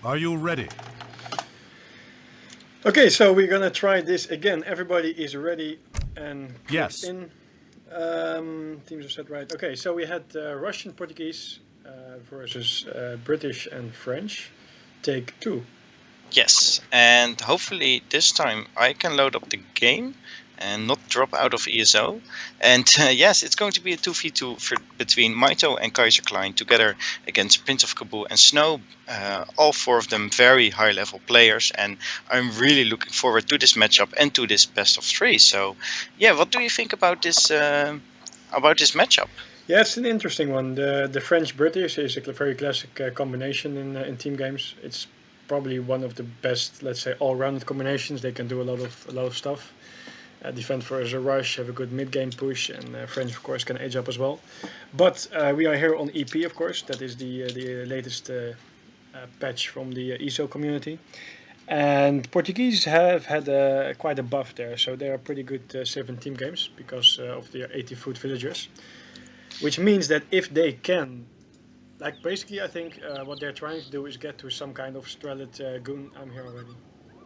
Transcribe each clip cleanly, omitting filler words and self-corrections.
Are you ready? Okay, so we're gonna try this again. Everybody is ready and clicked Yes. in. Teams are set right. Okay, so we had Russian, Portuguese versus British and French. Take 2. Yes, and hopefully this time I can load up the game and not drop out of ESO. And yes, it's going to be a 2v2 between Mitoe and Kaiserklein together against PrinceofKabul and Snow. All 4 of them very high level players, and I'm really looking forward to this matchup and to this best of 3. So yeah, what do you think about this matchup? Yeah, it's an interesting one. The French British is a very classic combination in team games. It's probably one of the best, let's say, all-rounded combinations. They can do a lot of stuff. Defend for a rush, have a good mid-game push, and French, of course, can age up as well. But we are here on EP, of course. That is the latest patch from the ESO community. And Portuguese have had quite a buff there, so they are pretty good 7 team games because of their 80-foot villagers. Which means that if they can, like basically, I think what they're trying to do is get to some kind of Strelid goon. I'm here already.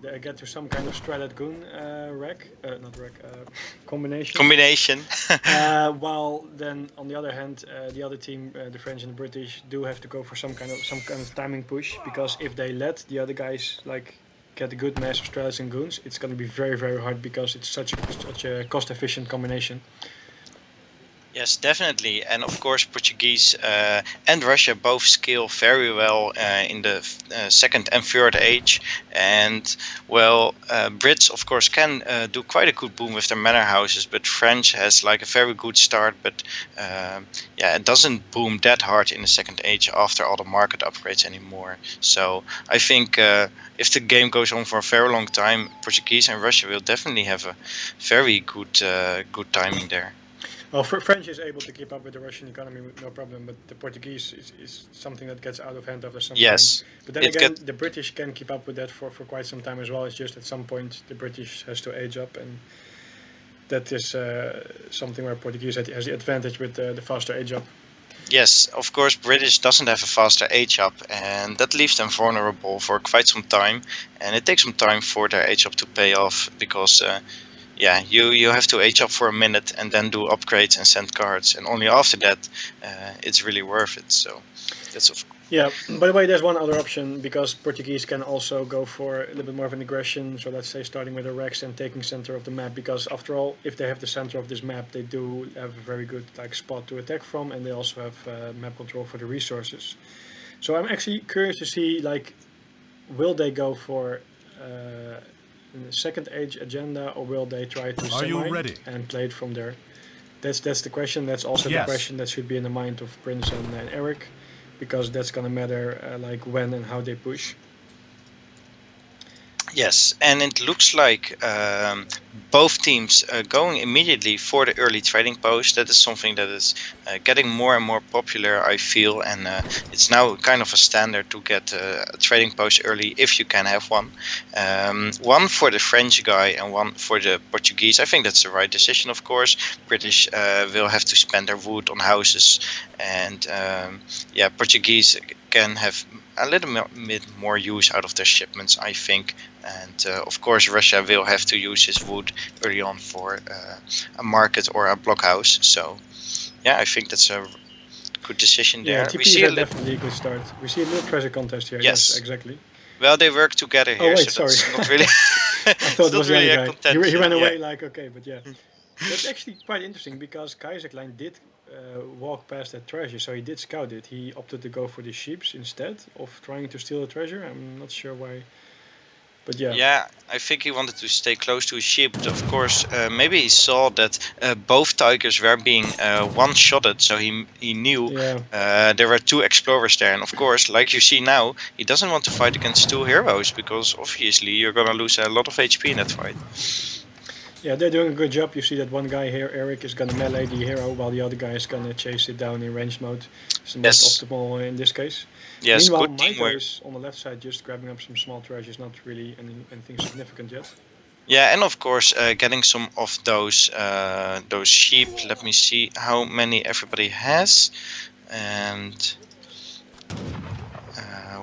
They get to some kind of Strelid goon combination. Combination. While then, on the other hand, the other team, the French and the British, do have to go for some kind of timing push, because if they let the other guys get a good mass of Strelids and goons, it's going to be very, very hard because it's such a cost-efficient combination. Yes, definitely. And of course, Portuguese and Russia both scale very well in the second and third age. And well, Brits, of course, can do quite a good boom with their manor houses, but French has like a very good start. But yeah, it doesn't boom that hard in the second age after all the market upgrades anymore. So I think if the game goes on for a very long time, Portuguese and Russia will definitely have a very good timing there. Well, French is able to keep up with the Russian economy with no problem, but the Portuguese is something that gets out of hand after some time. But then again, the British can keep up with that for quite some time as well. It's just at some point the British has to age up, and that is something where Portuguese has the advantage with the faster age up. Yes, of course, British doesn't have a faster age up, and that leaves them vulnerable for quite some time, and it takes some time for their age up to pay off, because yeah, you have to age up for a minute and then do upgrades and send cards, and only after that it's really worth it. So that's of Yeah, by the way, there's one other option, because Portuguese can also go for a little bit more of an aggression. So let's say starting with a Rex and taking center of the map, because after all, if they have the center of this map, they do have a very good spot to attack from, and they also have map control for the resources. So I'm actually curious to see, will they go for the second age agenda, or will they try to and play it from there? That's the question. That's also the question that should be in the mind of Prince and Eric, because that's gonna matter when and how they push. Yes, and it looks like both teams going immediately for the early trading post. That is something that is getting more and more popular, I feel, and it's now kind of a standard to get a trading post early if you can have one. One for the French guy and one for the Portuguese. I think that's the right decision, of course. British will have to spend their wood on houses, and yeah, Portuguese can have a little bit more use out of their shipments, I think. And of course, Russia will have to use his wood early on for a market or a blockhouse. So yeah, I think that's a good decision there. TP is definitely a good start. We see a little treasure contest here. Yes, exactly. Well, they work together here. Oh wait, so sorry. Not really. I thought it was really a contention. He ran away yeah. But yeah. That's actually quite interesting, because Kaiserklein did walk past that treasure, so he did scout it. He opted to go for the sheeps instead of trying to steal the treasure. I'm not sure why. But yeah. Yeah, I think he wanted to stay close to his sheep, but of course, maybe he saw that both tigers were being one-shotted, so he knew there were 2 explorers there. And of course, like you see now, he doesn't want to fight against 2 heroes, because obviously you're gonna lose a lot of HP in that fight. Yeah, they're doing a good job. You see that one guy here, Eric, is gonna melee the hero, while the other guy is gonna chase it down in ranged mode. It's the most optimal in this case. Yes, meanwhile, good Mitoe is on the left side just grabbing up some small treasures, not really anything significant yet. Yeah, and of course, getting some of those sheep. Let me see how many everybody has, and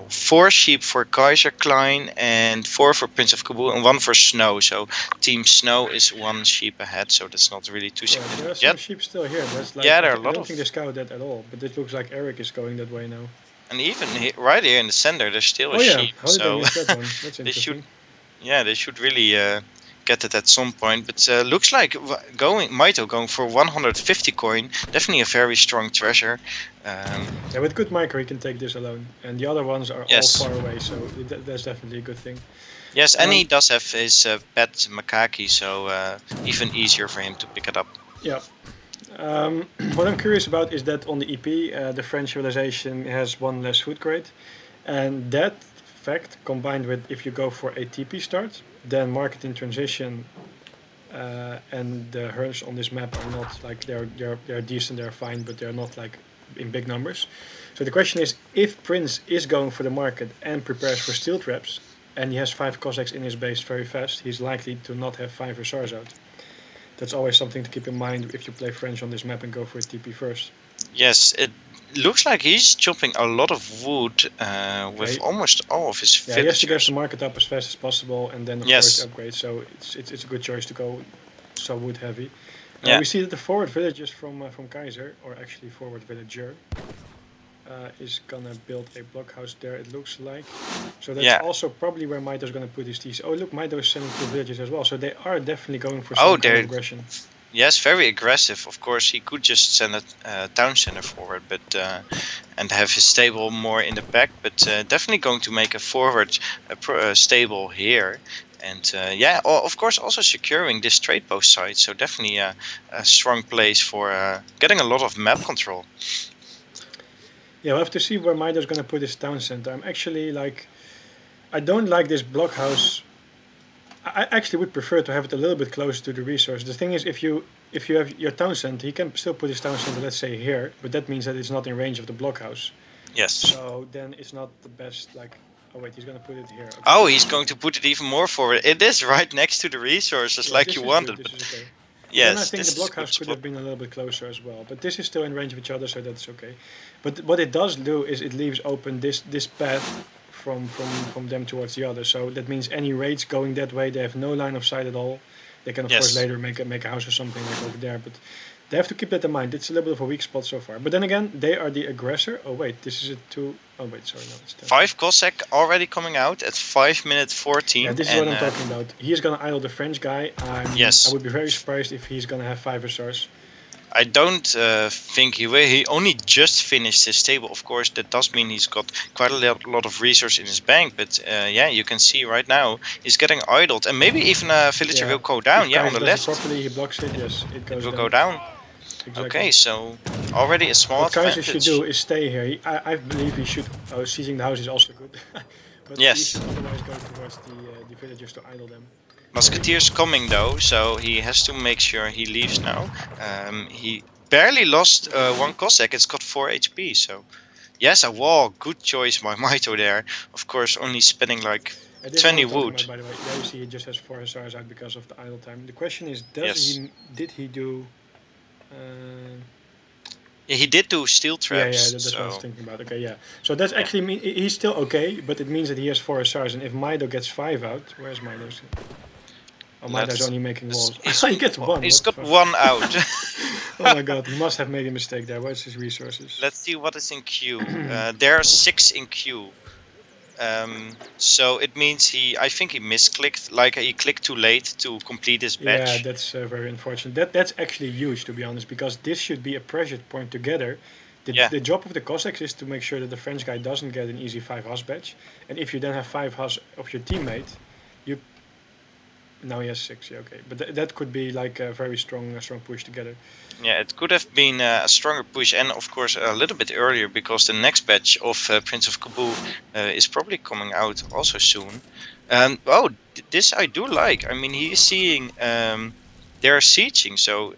4 sheep for Kaiserklein and 4 for PrinceofKabul and 1 for Snow. So Team Snow is 1 sheep ahead, so that's not really too Yeah, there are significant some yet. sheep still here. That's like, Yeah, there are a I lot don't of, think they scouted that at all, but it looks like Eric is going that way now. and even right here in the center, there's still a Oh yeah, sheep. how did they So miss that one? That's they should, interesting. they should really get it at some point. But looks like Mitoe going for 150 coin, definitely a very strong treasure. Yeah, with good micro, he can take this alone, and the other ones are Yes. all far away, so that's definitely a good thing. Yes, and he does have his pet Makaki, so even easier for him to pick it up. Yeah. What I'm curious about is that on the EP, the French civilization has 1 less food grade, and that fact combined with if you go for a TP start, then market in transition and the herds on this map are not like they're decent, they're fine, but they're not like in big numbers. So the question is, if Prince is going for the market and prepares for steel traps, and he has 5 Cossacks in his base very fast, he's likely to not have 5 Hussars out. That's always something to keep in mind if you play French on this map and go for a TP first. Yes, it looks like he's chopping a lot of wood with almost all of his villagers. Yeah, he has to get the market up as fast as possible, and then of course upgrade. So it's a good choice to go so wood heavy. We see that the forward villagers from Kaiser, or actually forward villager, is gonna build a blockhouse there. It looks like. So that's also probably where Mitoe is gonna put his TC. Oh look, Mitoe is sending 2 villages as well. So they are definitely going for some kind of aggression. Yes, very aggressive. Of course, he could just send a town center forward, but and have his stable more in the back. But definitely going to make a forward stable here, and of course, also securing this trade post site. So definitely a strong place for getting a lot of map control. Yeah, we'll have to see where Mitoe is going to put his town center. I'm actually like, I don't like this blockhouse. I actually would prefer to have it a little bit closer to the resource. The thing is, if you have your town center, he can still put his town center, let's say here, but that means that it's not in range of the blockhouse. Yes. So then it's not the best. Like, oh wait, he's gonna put it here. Okay. Oh, he's going to put it even more forward. It is right next to the resources, like you wanted. This is okay. Yes, then I think the blockhouse could have been a little bit closer as well, but this is still in range of each other, so that's okay. But what it does do is it leaves open this path from them towards the other. So that means any raids going that way, they have no line of sight at all. They can of course later make a house or something like over there, but they have to keep that in mind. It's a little bit of a weak spot so far. But then again, they are the aggressor. Oh wait, this is a 2. Oh wait, sorry, no, it's 10. 5 Cossack already coming out at 5 minutes 14. Yeah, this is what I'm talking about. He's gonna idle the French guy. I would be very surprised if he's gonna have 5 Hussars. I don't think he will. He only just finished his stable. Of course, that does mean he's got quite a lot of resource in his bank. But you can see right now he's getting idled, and maybe even a villager will go down. On the left. Properly, he blocks it. Yes, it goes. It will go down. Exactly. Okay, so already a small advantage. What Kaiser should do is stay here. I believe he should. Oh, seizing the house is also good. But he should otherwise go towards the villagers to idle them. Musketeers coming though, so he has to make sure he leaves now. He barely lost 1 Cossack, it's got 4 HP, so yes, a wall, good choice by Mitoe there. Of course, only spending like 20 wood. By the way, there you see he just has 4 Hussars out because of the idle time. The question is, did he do... he did do steel traps. Yeah, that's what I was thinking about. Okay, yeah. So that's actually he's still okay, but it means that he has 4 Hussars, and if Mitoe gets 5 out, where's Mitoe's? Oh, Mitoe's only making walls. He gets 1. He's got 1 out. Oh my god, he must have made a mistake there. Where's his resources? Let's see what is in queue. There are 6 in queue. So it means I think he misclicked, like he clicked too late to complete his batch. Yeah, that's very unfortunate. That's actually huge, to be honest, because this should be a pressure point together. The job of the Cossacks is to make sure that the French guy doesn't get an easy 5 Huss batch, and if you then have 5 Huss of your teammate, you... Now he has 6, yeah, okay. But that could be like a very strong push together. Yeah, it could have been a stronger push, and of course a little bit earlier, because the next batch of PrinceofKabul is probably coming out also soon. This I do like. I mean, he is seeing they're sieging, so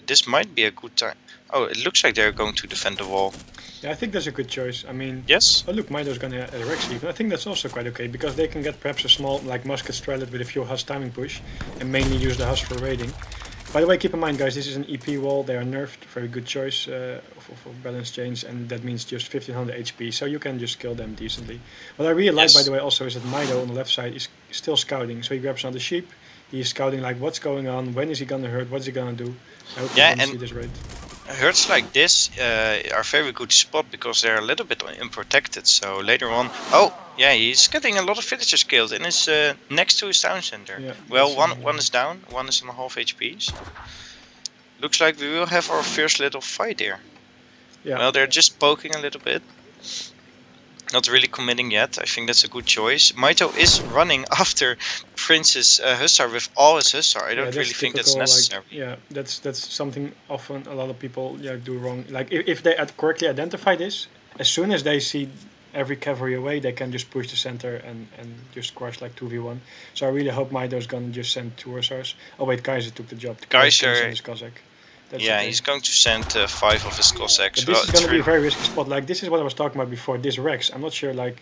this might be a good time. Oh, it looks like they're going to defend the wall. Yeah, I think that's a good choice. I mean, yes. Oh look, Mitoe's gonna Rex even. I think that's also quite okay, because they can get perhaps a small like musket strellet with a few Huss timing push, and mainly use the Huss for raiding. By the way, keep in mind, guys, this is an EP wall. They are nerfed. Very good choice for balance change, and that means just 1500 HP, so you can just kill them decently. What I really like, by the way, also is that Mitoe on the left side is still scouting. So he grabs another sheep. He's scouting like what's going on, when is he gonna hurt, what's he gonna do. I hope you can see this raid. Herds like this are very good spot because they're a little bit unprotected. So later on, oh yeah, he's getting a lot of villagers killed and is next to his town center. Yeah, well, one is down, one is on half HPs. Looks like we will have our first little fight here. Yeah. Well, they're just poking a little bit. Not really committing yet. I think that's a good choice. Mitoe is running after Prince's Hussar with all his Hussar. I don't really think that's necessary. Like, yeah, that's something often a lot of people do wrong. Like if they correctly identify this, as soon as they see every cavalry away, they can just push the center and just crush like 2v1. So I really hope Mitoe's gonna just send 2 Hussars. Oh wait, Kaiser took the job. Kaiser is Cossack. That's yeah, okay. He's going to send 5 of his Cossacks. But this is going to be a very risky spot. Like this is what I was talking about before. This Rex, I'm not sure. Like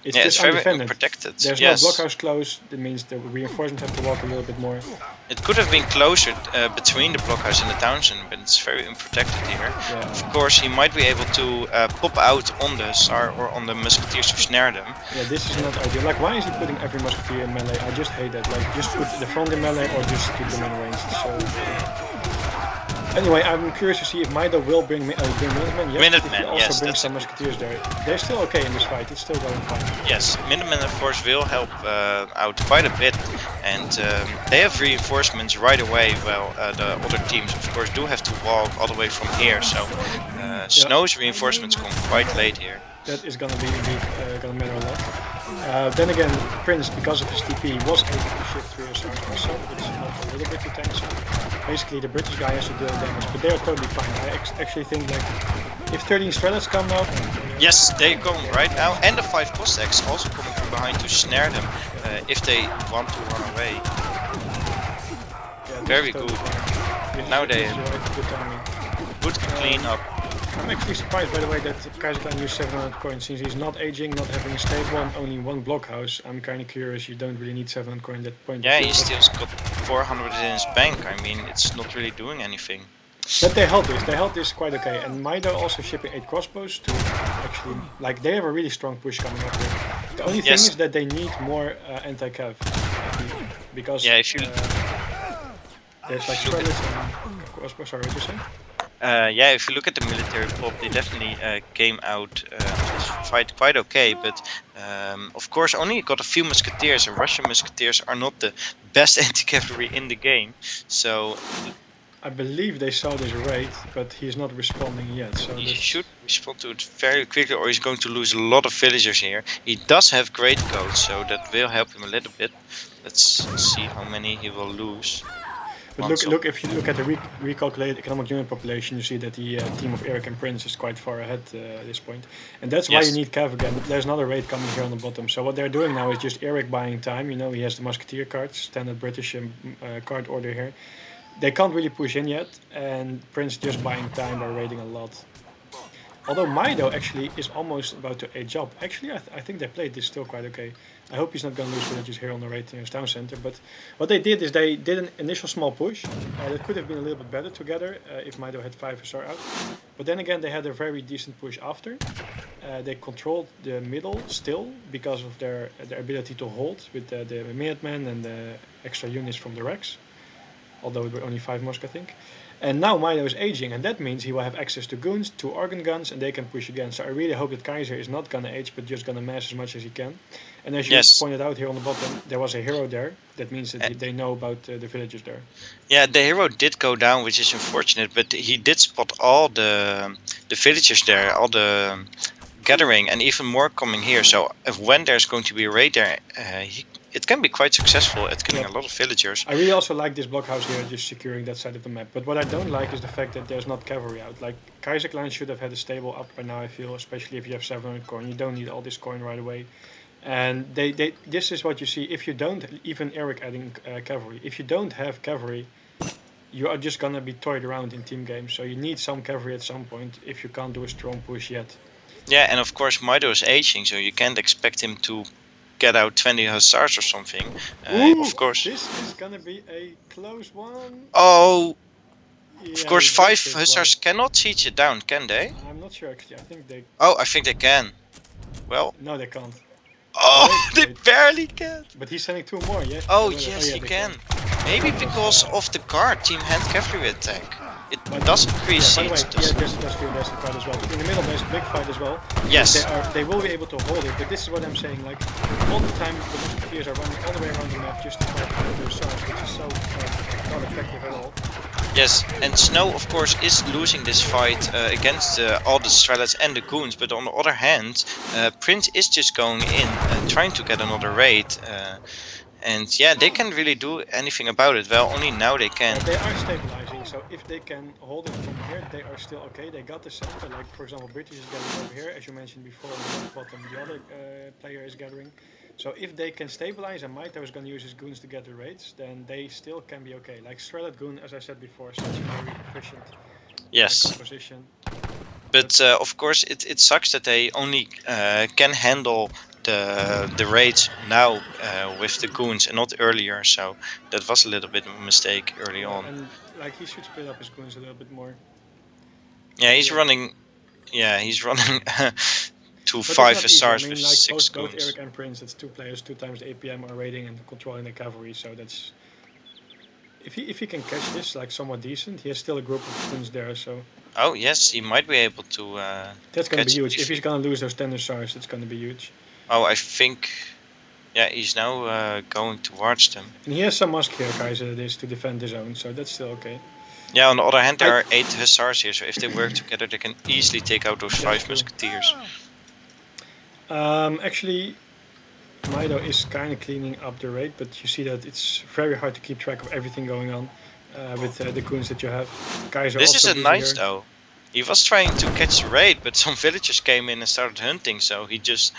it's just very undefended. Unprotected. There's no blockhouse close. That means the reinforcements have to walk a little bit more. It could have been closer between the blockhouse and the Townsend, but it's very unprotected here. Yeah. Of course, he might be able to pop out on the Hussar or on the Musketeers to snare them. Yeah, this is not ideal. Like, why is he putting every Musketeer in melee? I just hate that. Like, just put the front in melee or just keep them in range. So. Anyway, I'm curious to see if Mitoe will bring Minutemen. Yes, Minutemen, also yes, bring some Musketeers there. They're still okay in this fight. It's still going fine. Yes, Minutemen of course will help out quite a bit, and they have reinforcements right away. Well, the other teams of course do have to walk all the way from here. So Snow's reinforcements come quite late here. That is gonna be indeed gonna matter a lot. Then again, Prince, because of his TP, was able to shift through his arms so it's not a little bit too tense. Basically, the British guy has to deal damage, but they are totally fine. I actually think like if 13 Strelets come out. Yes, they come right now, and the 5 Cossacks also coming from behind to snare them if they want to run away. Yeah, very good. Now they good clean up. I'm actually surprised, by the way, that Kaiserklein used 700 coins. Since he's not aging, not having a stable and only 1 blockhouse, I'm kind of curious. You don't really need 700 coins at that point. Yeah, he still got 400 in his bank. I mean, it's not really doing anything. But they held this quite okay. And Mitoe also shipping 8 crossbows to actually, like, they have a really strong push coming up here. The only thing is that they need more anti-cav. Because if you there's like Strelets and crossbows, sorry, what you say? Yeah, if you look at the military pop, they definitely came out this fight quite okay, but of course only got a few Musketeers, and Russian Musketeers are not the best anti-cavalry in the game, so... I believe they saw this raid, but he's not responding yet, so... He should respond to it very quickly, or he's going to lose a lot of villagers here. He does have great codes, so that will help him a little bit. Let's see how many he will lose. But look, if you look at the recalculated economic unit population, you see that the team of Eric and Prince is quite far ahead at this point. And that's why you need Cav again. There's another raid coming here on the bottom. So what they're doing now is just Eric buying time. You know, he has the Musketeer cards, standard British card order here. They can't really push in yet, and Prince just buying time by raiding a lot. Although Mitoe actually is almost about to age up. Actually, I think they played this still quite okay. I hope he's not going to lose villages here on the raid in his town center. But what they did is they did an initial small push. That could have been a little bit better together if Mitoe had 5 Hussar out. But then again, they had a very decent push after. They controlled the middle still because of their ability to hold with the Minutemen and the extra units from the Rex. Although it were only 5 Musk, I think. And now Mitoe is aging, and that means he will have access to goons, 2 organ guns, and they can push again. So I really hope that Kaiser is not gonna age, but just gonna mass as much as he can. And as you pointed out here on the bottom, there was a hero there. That means that they know about the villagers there. Yeah, the hero did go down, which is unfortunate, but he did spot all the villagers there, all the gathering, and even more coming here. So when there's going to be a raid there, it can be quite successful at killing a lot of villagers. I really also like this blockhouse here, just securing that side of the map. But what I don't like is the fact that there's not cavalry out. Like, Kaiserklein should have had a stable up by now, I feel, especially if you have 700 coin. You don't need all this coin right away. And this is what you see if you don't, even Eric adding cavalry. If you don't have cavalry, you are just gonna be toyed around in team games. So you need some cavalry at some point if you can't do a strong push yet. Yeah, and of course Mitoe is aging, so you can't expect him to get out 20 hussars or something. Ooh, Of course. this is gonna be a close one. Oh, Yeah, of course, he 5 missed it, hussars wow. cannot siege it down, can they? I'm not sure actually. I think they. Oh, I think they can. Well. No, they can't. Oh, Wait, they wait. barely can. But he's sending 2 more, yeah? Oh, Yeah, yes, yeah, he they can. Maybe because of the guard team hand cavalry attack. It does increase By the way, siege. yeah, there's few there's a fight as well. But in the middle there's a big fight as well. Yes. They will be able to hold it, but this is what I'm saying. Like all the time, the musketeers are running all the way around the map just to fight those stars, which is so not effective at all. Yes, and Snow, of course, is losing this fight against all the Strelets and the Goons, but on the other hand, Prince is just going in, trying to get another raid, and yeah, they can't really do anything about it. Well, only now they can. They are stabilizing, so if they can hold it from here, they are still okay. They got the center, like for example, British is gathering over here, as you mentioned before, on the bottom, the other player is gathering. So if they can stabilize and Mitoe is going to use his goons to get the raids, then they still can be okay. Like Strelet Goon, as I said before, such a very efficient composition. But of course, it sucks that they only can handle the raids now with the goons and not earlier. So that was a little bit of a mistake early on. And like he should split up his goons a little bit more. Yeah, he's running. Yeah, he's running. 2 5 stars with like 6 both goons. Eric and Prince, it's 2 players, 2 times the APM are raiding and controlling the cavalry. So that's if he can catch this like somewhat decent, he has still a group of goons there. So oh yes, he might be able to. That's gonna be huge. If he's gonna lose those 10 stars, it's gonna be huge. Oh, I think. Yeah, he's now going towards them. And he has some musk here, Kaiser, that is to defend his own, so that's still okay. Yeah, on the other hand, there are 8 hussars here, so if they work together, they can easily take out those 5 musketeers. Actually, Mitoe is kind of cleaning up the raid, but you see that it's very hard to keep track of everything going on with the goons that you have. Kaiser this is also a nice though. He was trying to catch the raid, but some villagers came in and started hunting, so he just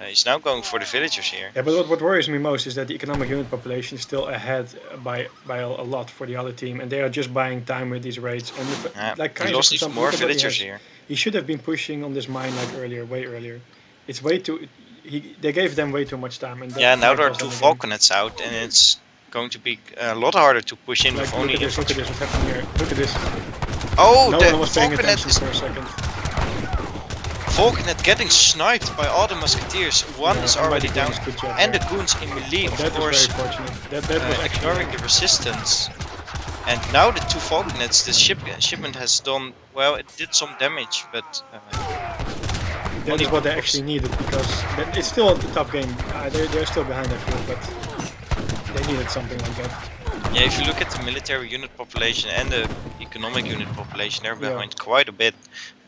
he's now going for the villagers here. Yeah, but what worries me most is that the economic unit population is still ahead by a lot for the other team, and they are just buying time with these raids. And like Kaiser, he lost even more villagers here. He should have been pushing on this mine like earlier, way earlier. It's way too. They gave them way too much time. And yeah, now there are 2 falconets out, and it's going to be a lot harder to push in with only infantry. Look at this, what's happening here. Look at this. Oh, no one was paying attention for a second. Falconet getting sniped by all the musketeers. One is already down, and the goons in melee, of course, ignoring the resistance. And now the 2 falconets, the shipment has done, well, it did some damage, but... that is what they actually needed, because it's still a tough game. They're still behind, I feel, but they needed something like that. Yeah, if you look at the military unit population and the economic unit population, they're behind quite a bit.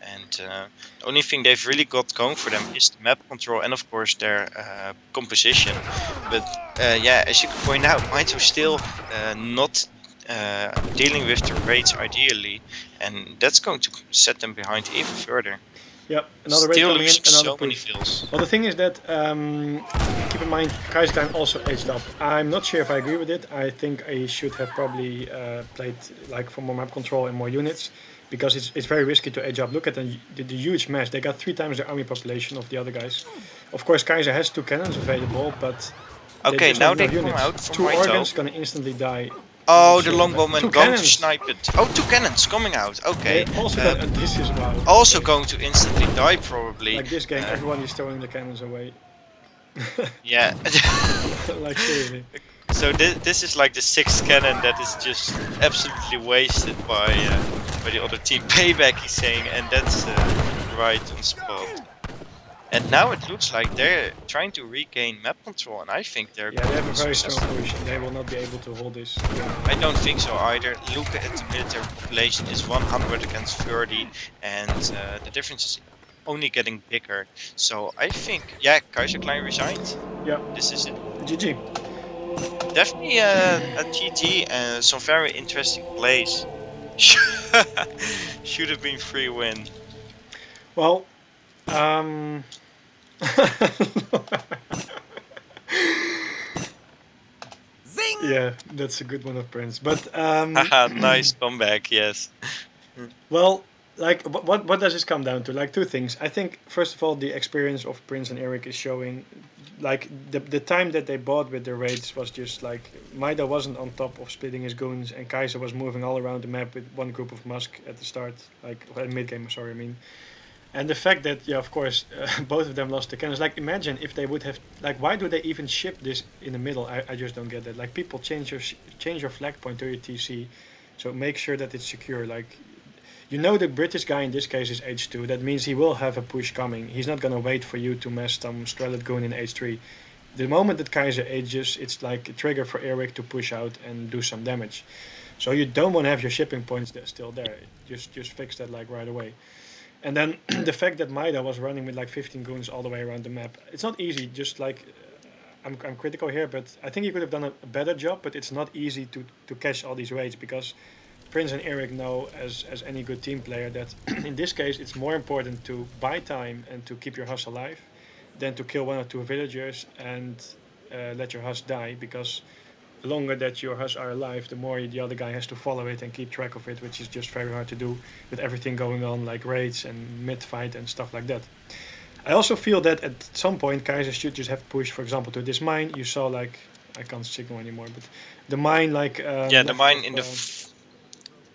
And the only thing they've really got going for them is the map control and of course their composition. But yeah, as you can point out, Mitoe still not dealing with the raids ideally, and that's going to set them behind even further. Yeah, another raid coming in, another push. Well, the thing is that, keep in mind, Kaiserklein also aged up. I'm not sure if I agree with it. I think he should have probably played like for more map control and more units, because it's very risky to age up. Look at the huge mess. They got 3 times the army population of the other guys. Of course, Kaiser has 2 cannons available, but okay, now they come out from 2 organs gonna instantly die. Oh, the longbowman going to snipe it. Oh, 2 cannons coming out. Okay. This is wow. Also going to instantly die probably. Like this game, everyone is throwing the cannons away. Yeah. Like seriously. So this is like the 6th cannon that is just absolutely wasted by the other team. Payback, he's saying, and that's right on spot. And now it looks like they're trying to regain map control, and I think they're they have a very strong position. They will not be able to hold this. I don't think so either. Look at the military population is 100 against 30, and the difference is only getting bigger. So I think, yeah, Kaiserklein resigned. Yeah. This is it. GG. Definitely a GG, some very interesting plays. Should have been free win. Well, yeah, that's a good one of Prince. But nice comeback, yes. Well, like what does this come down to? Like 2 things. I think first of all the experience of Prince and Eric is showing. like the time that they bought with the raids was just like Mitoe wasn't on top of splitting his goons, and Kaiser was moving all around the map with one group of Musk at the start, like mid game. Sorry, I mean. And the fact that, yeah, of course, both of them lost the cannons. Like, imagine if they would have, like, why do they even ship this in the middle? I just don't get that. Like, people change your flag point to your TC, so make sure that it's secure. Like, you know, the British guy in this case is H2. That means he will have a push coming. He's not gonna wait for you to mess some Strellet goon in H3. The moment that Kaiser ages, it's like a trigger for Eric to push out and do some damage. So you don't want to have your shipping points still there. Just fix that like right away. And then the fact that Maida was running with like 15 goons all the way around the map. It's not easy, just like I'm critical here, but I think he could have done a better job, but it's not easy to catch all these raids because Prince and Eric know as any good team player that in this case it's more important to buy time and to keep your huss alive than to kill one or two villagers and let your huss die, because the longer that your huss are alive, the more the other guy has to follow it and keep track of it, which is just very hard to do with everything going on, like raids and mid fight and stuff like that. I also feel that at some point Kaiser should just have pushed, for example, to this mine. You saw like I can't signal anymore, but the mine like Yeah, the mine in the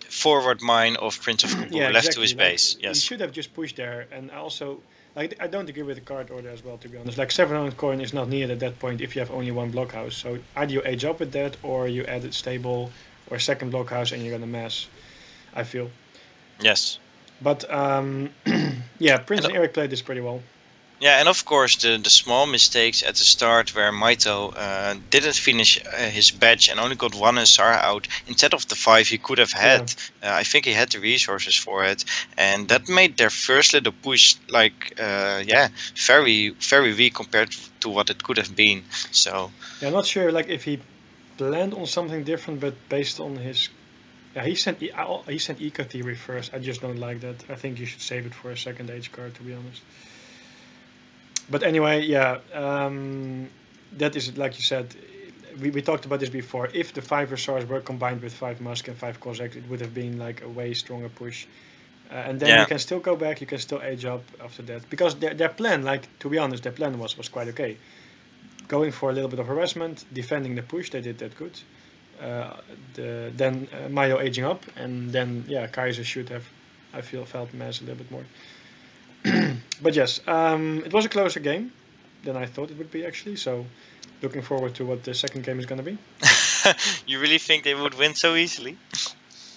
forward mine of Prince of Kabul, yeah, left to his exactly. base. He Yes. should have just pushed there, and also like I don't agree with the card order as well, to be honest. Like 700 coin is not needed at that point if you have only one blockhouse. So either you age up with that, or you add a stable or second blockhouse, and you're gonna mass. I feel. Yes. But yeah, Prince and Eric played this pretty well. Yeah, and of course the small mistakes at the start where Mitoe didn't finish his badge and only got one SR out instead of the 5 he could have had. Yeah. I think he had the resources for it, and that made their first little push like very very weak compared to what it could have been. So Yeah, I'm not sure like if he planned on something different, but based on his yeah, he sent Eco Theory first. I just don't like that. I think you should save it for a second age card, to be honest. But anyway, yeah, that is like you said. We talked about this before. If the 5 Resars were combined with 5 Musk and 5 Cossack, it would have been like a way stronger push. And then you can still go back. You can still age up after that, because their plan, like to be honest, their plan was quite okay. Going for a little bit of harassment, defending the push, they did that good. Then Mayo aging up, and then yeah, Kaiser should have, I feel, felt Maz a little bit more. But yes, it was a closer game than I thought it would be actually. So looking forward to what the second game is going to be. You really think they would win so easily?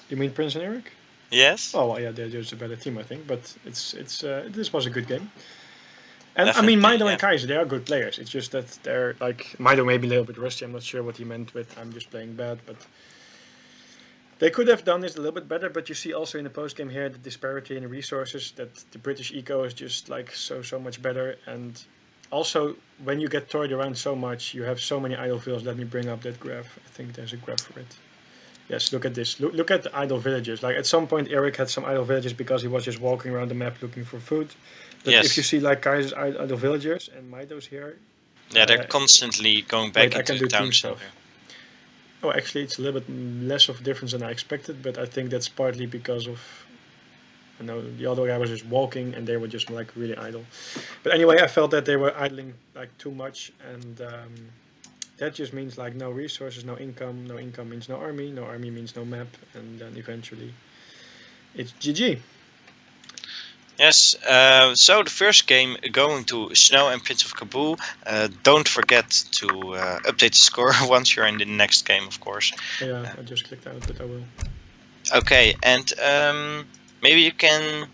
You mean Prince and Eric? Yes. Oh well, yeah, they're just a better team, I think. But this was a good game. And Definitely, I mean, Mitoe and Kaiser, they are good players. It's just that they're like Mitoe maybe a little bit rusty. I'm not sure what he meant with I'm just playing bad, but they could have done this a little bit better. But you see also in the post game here the disparity in the resources, that the British eco is just like so much better. And also when you get toyed around so much, you have so many idle fields. Let me bring up that graph. I think there's a graph for it. Yes, look at this. Look at the idle villages. Like at some point, Eric had some idle villages because he was just walking around the map looking for food. But if you see like Kaiser's idle villagers and Mitoe's here, yeah, they're constantly going back into the town center. Oh, actually, it's a little bit less of a difference than I expected, but I think that's partly because of, you know, the other guy was just walking and they were just like really idle. But anyway, I felt that they were idling like too much, and that just means like no resources, no income. No income means no army means no map, and then eventually it's GG. Yes, so the first game going to Snow and Prince of Kabul. Don't forget to update the score once you're in the next game, of course. Yeah, I just clicked out, but I will. Okay, and maybe you can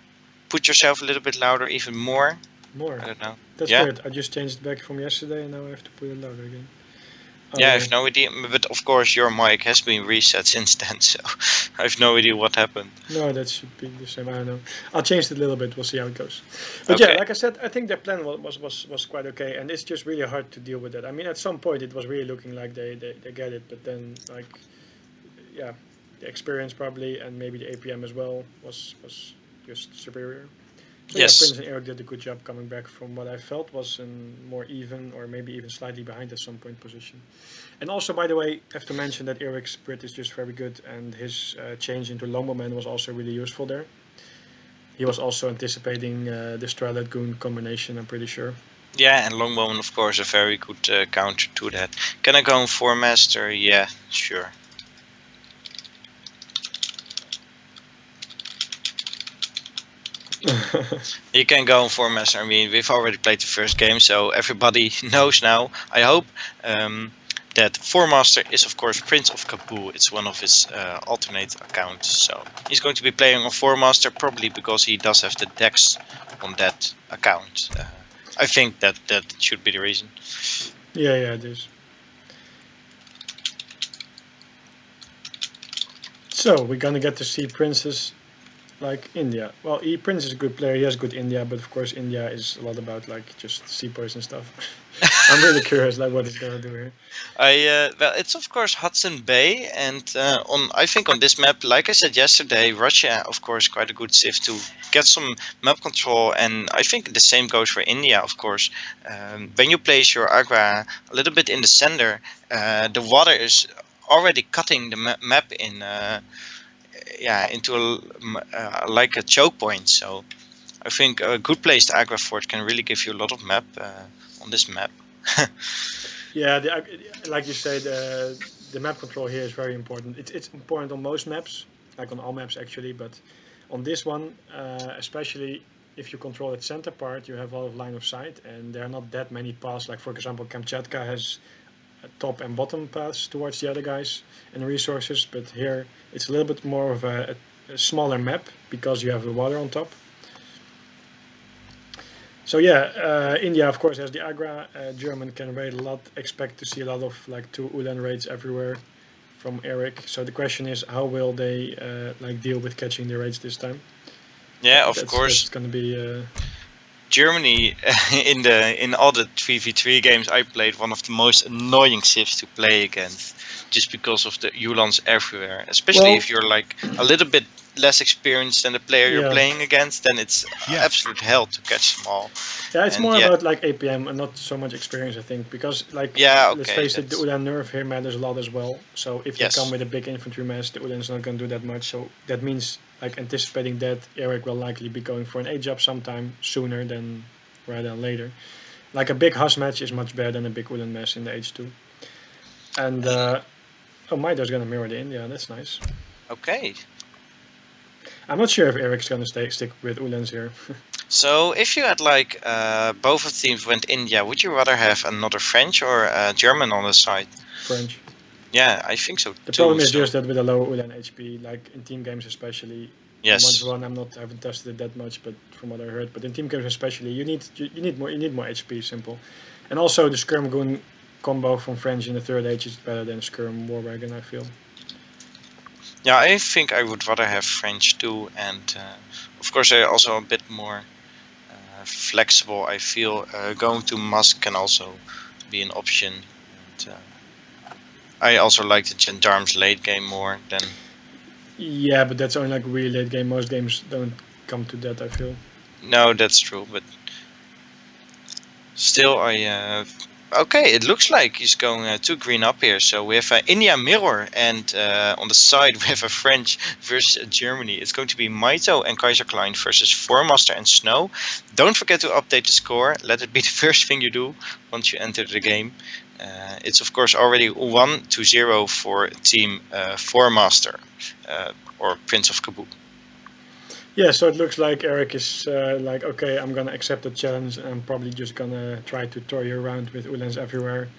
put yourself a little bit louder, even more. More? I don't know. That's weird. I just changed it back from yesterday, and now I have to put it louder again. Yeah, I have no idea, but of course your mic has been reset since then, so I have no idea what happened. No, that should be the same. I don't know. I'll change it a little bit. We'll see how it goes. But yeah, like I said, I think their plan was quite okay, and it's just really hard to deal with that. I mean, at some point it was really looking like they get it, but then like, yeah, the experience probably, and maybe the APM as well was just superior. So yes. Yeah, Prince and Eric did a good job coming back from what I felt was a more even, or maybe even slightly behind at some point position. And also, by the way, I have to mention that Eric's Brit is just very good, and his change into Longbowman was also really useful there. He was also anticipating the Starlight Goon combination, I'm pretty sure. Yeah, and Longbowman, of course, a very good counter to that. Can I go on 4 Master? Yeah, sure. You can go on 4 Master. I mean, we've already played the first game, so everybody knows now, I hope, that 4 Master is, of course, PrinceofKabul. It's one of his alternate accounts. So he's going to be playing on 4 Master, probably because he does have the decks on that account. I think that should be the reason. Yeah, it is. So we're gonna get to see Princes like India. Well, Prince is a good player. He has good India, but of course India is a lot about like just seaports and stuff. I'm really curious, like what he's gonna do here. Well, it's of course Hudson Bay, and I think on this map, like I said yesterday, Russia, of course, quite a good civ to get some map control, and I think the same goes for India, of course. When you place your agra a little bit in the center, the water is already cutting the map in, into like a choke point. So I think a good placed agra fort can really give you a lot of map on this map. Yeah, like you say, the map control here is very important. It's important on most maps, like on all maps actually, but on this one, especially if you control its center part, you have a lot of line of sight, and there are not that many paths. Like for example, Kamchatka has top and bottom paths towards the other guys and resources, but here it's a little bit more of a smaller map because you have the water on top. So yeah, India of course has the Agra. German can raid a lot. Expect to see a lot of like 2 Ulan raids everywhere from Eric. So the question is, how will they like deal with catching the raids this time? Yeah, of That's course. going to be. Germany in all the 3v3 games I played, one of the most annoying civs to play against, just because of the Ulans everywhere. Especially if you're like a little bit less experienced than the player you're playing against, then it's absolute hell to catch them all. Yeah, it's more about like APM and not so much experience, I think, because like let's face it, the Ulan nerf here matters a lot as well. So if they come with a big infantry mass, the Ulan's not going to do that much. So that means like anticipating that Eric will likely be going for an age up sometime sooner than rather than later. Like a big Huss match is much better than a big Ulan mass in the H2. And Mitoe's gonna mirror the India. That's nice. Okay. I'm not sure if Eric's gonna stick with Ulans here. So if you had like both of the teams went India, would you rather have another French or German on the side? French. Yeah, I think so. The problem is just that with a low Ulan HP, like in team games especially. Yes. 1v1, I haven't tested it that much, but from what I heard, but in team games especially, you need more HP. Simple, and also the Skirm Goon combo from French in the third age is better than Skirm War Wagon, I feel. Yeah, I think I would rather have French too, and of course they're also a bit more flexible. I feel going to Musk can also be an option. And, I also like the Gendarmes late game more than. Yeah, but that's only like really late game. Most games don't come to that, I feel. No, that's true, but still, okay, it looks like he's going to green up here. So we have India mirror, and on the side we have a French versus Germany. It's going to be Mitoe and Kaiserklein versus Formaster and Snow. Don't forget to update the score. Let it be the first thing you do once you enter the game. It's of course already 1-0 for team Formaster or PrinceofKabul. Yeah, so it looks like Eric is like, okay, I'm gonna accept the challenge, and I'm probably just gonna try to throw you around with Ulans everywhere,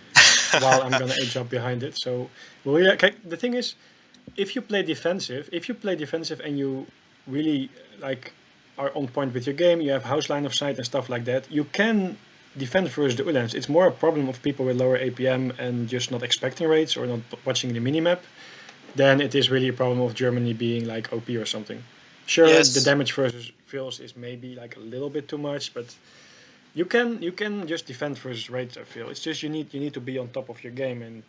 while I'm gonna age up behind it. So, well, yeah, the thing is, if you play defensive and you really like are on point with your game, you have house line of sight and stuff like that, you can defend versus the Ulans. It's more a problem of people with lower APM and just not expecting raids or not watching the minimap, than it is really a problem of Germany being like OP or something. Sure, the damage versus fills is maybe like a little bit too much, but you can just defend versus raids. I feel it's just you need to be on top of your game and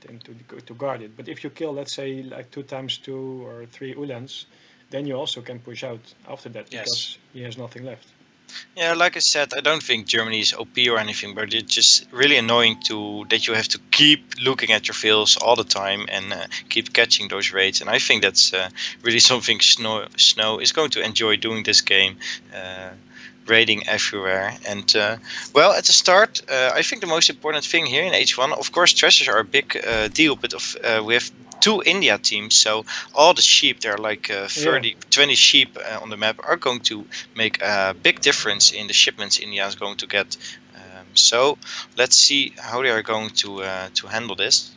to guard it. But if you kill, let's say, like 2x2 or 3 Ulans, then you also can push out after that because he has nothing left. Yeah, like I said, I don't think Germany is OP or anything, but it's just really annoying that you have to keep looking at your fills all the time and keep catching those raids. And I think that's really something Snow is going to enjoy doing this game. raiding everywhere. And well, at the start, I think the most important thing here in H1, of course, treasures are a big deal, but we have 2 India teams, so all the sheep, there are like 20 sheep on the map, are going to make a big difference in the shipments India is going to get. So let's see how they are going to handle this.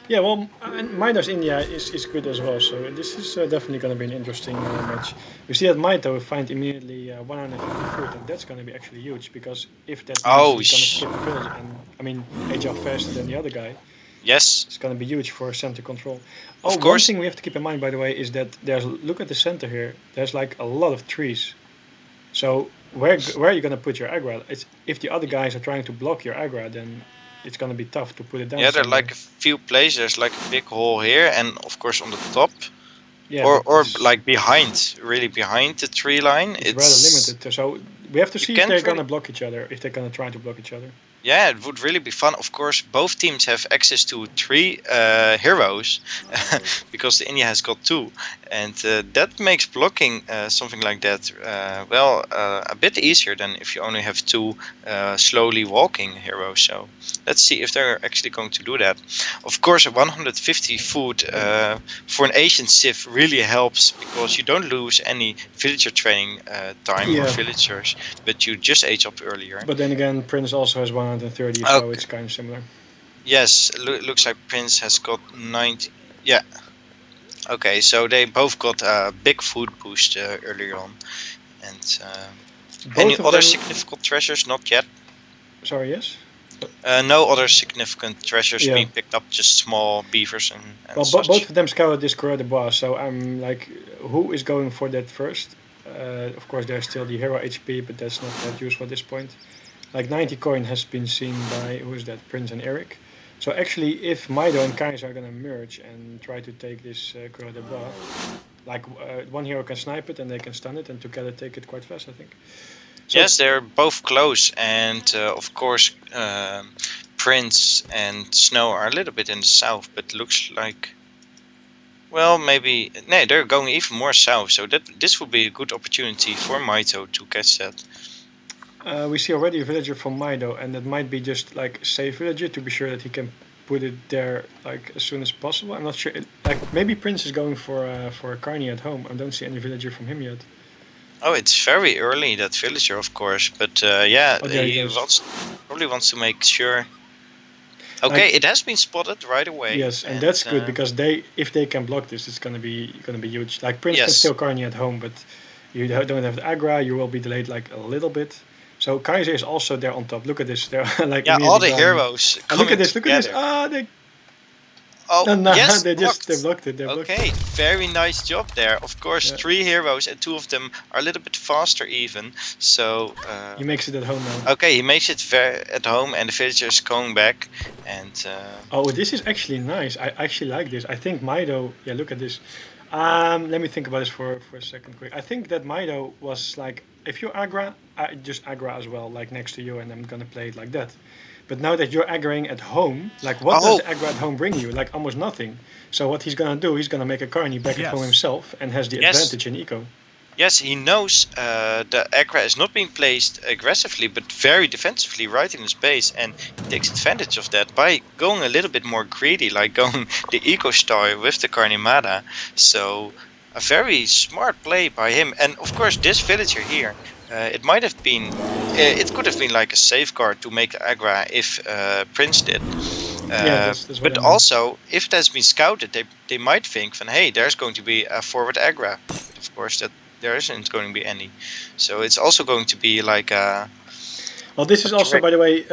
Yeah, well, and Mitoe's India is good as well, so this is definitely going to be an interesting match. We see that Mitoe find immediately 150 food, and that's going to be actually huge, because if that means Oh, he's going to skip the village and, I mean, age up faster than the other guy, yes, it's going to be huge for center control. of One course. thing we have to keep in mind, by the way, is that look at the center here, there's like a lot of trees. So where are you going to put your aggro? If the other guys are trying to block your aggro, then it's going to be tough to put it down. Yeah, there are somewhere. like a few places. There's like a big hole here, and of course on the top, Yeah, or like behind, really behind the tree line. It's rather limited. So we have to see if they're gonna block each other, if they're gonna try to block each other. Yeah, it would really be fun. Of course, both teams have access to 3 heroes because India has got 2, and that makes blocking something like that well a bit easier than if you only have 2 slowly walking heroes. So let's see if they're actually going to do that. Of course, 150 food for an Asian civ really helps, because you don't lose any villager training time or villagers, but you just age up earlier. But then again, Prince also has 130, so it's kind of similar. Yes, looks like Prince has got 90. Yeah. Okay, so they both got a big food boost earlier on. And any other significant treasures? Not yet. Sorry, yes? No other significant treasures being picked up, just small beavers and well, such. Both of them scoured this Coureur de Bois, so I'm like, who is going for that first? Of course, there's still the hero HP, but that's not that useful at this point. Like 90 coin has been seen by, who is that, Prince and Eric. So actually, if Mitoe and Kaiser are gonna merge and try to take this Coureur de Bois, like one hero can snipe it and they can stun it, and together take it quite fast, I think. So yes, they're both close, and of course, Prince and Snow are a little bit in the south, but looks like, well, maybe no, they're going even more south. So this would be a good opportunity for Mitoe to catch that. We see already a villager from Mitoe, and that might be just like safe villager to be sure that he can put it there like as soon as possible. I'm not sure. Like maybe Prince is going for a carny at home. I don't see any villager from him yet. Oh, it's very early, that villager, of course, but yeah, he probably wants to make sure. Okay, like, it has been spotted right away. Yes, and that's good, because if they can block this, it's gonna be huge. Like Prince can still carny at home, but you don't have the aggro. You will be delayed like a little bit. So Kaiser is also there on top. Look at this. They're like all the heroes. Look at this. Look at this. Ah, they. Oh, no, yes, they blocked it. Okay, very nice job there. Of course, 3 heroes, and 2 of them are a little bit faster even. So he makes it at home now. Okay, he makes it at home, and the villager is going back. And oh, this is actually nice. I actually like this. I think Mitoe. Yeah, look at this. Let me think about this for a second quick. I think that Mitoe was like, if you aggro, just aggro as well, like next to you, and I'm gonna play it like that. But now that you're aggroing at home, like what does aggro at home bring you? Like almost nothing. So what he's gonna do, he's gonna make a carny back at home himself, and has the advantage in eco. Yes, he knows the aggro is not being placed aggressively, but very defensively right in his base, and he takes advantage of that by going a little bit more greedy, like going the eco star with the Carnimada. So a very smart play by him. And of course, this villager here, it might have been, it could have been like a safeguard to make the aggro if Prince did. That's but also, if it has been scouted, they might think from, hey, there's going to be a forward aggro. But of course, that there isn't going to be any. So it's also going to be like a... Well, this is also, by the way,